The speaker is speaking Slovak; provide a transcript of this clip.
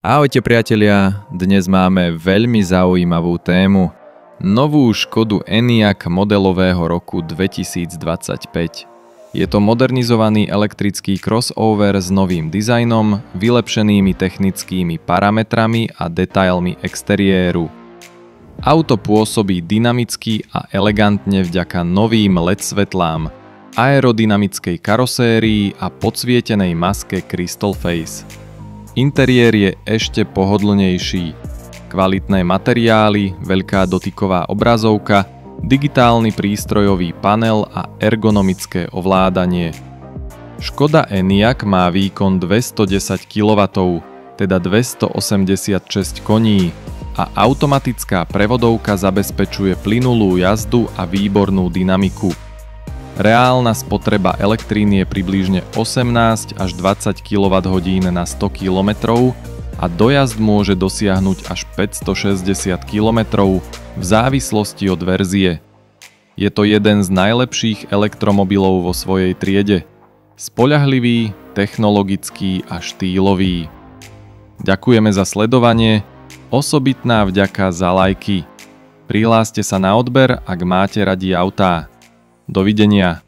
Ahojte priatelia, dnes máme veľmi zaujímavú tému. Novú Škodu Enyaq modelového roku 2025. Je to modernizovaný elektrický crossover s novým dizajnom, vylepšenými technickými parametrami a detailmi exteriéru. Auto pôsobí dynamicky a elegantne vďaka novým LED svetlám, aerodynamickej karosérii a podsvietenej maske Crystal Face. Interiér je ešte pohodlnejší. Kvalitné materiály, veľká dotyková obrazovka, digitálny prístrojový panel a ergonomické ovládanie. Škoda Enyaq má výkon 210 kW, teda 286 koní a automatická prevodovka zabezpečuje plynulú jazdu a výbornú dynamiku. Reálna spotreba elektríny je približne 18 až 20 kWh na 100 km a dojazd môže dosiahnuť až 560 km v závislosti od verzie. Je to jeden z najlepších elektromobilov vo svojej triede. Spoľahlivý, technologický a štýlový. Ďakujeme za sledovanie, osobitná vďaka za lajky. Prihláste sa na odber, ak máte radi autá. Dovidenia.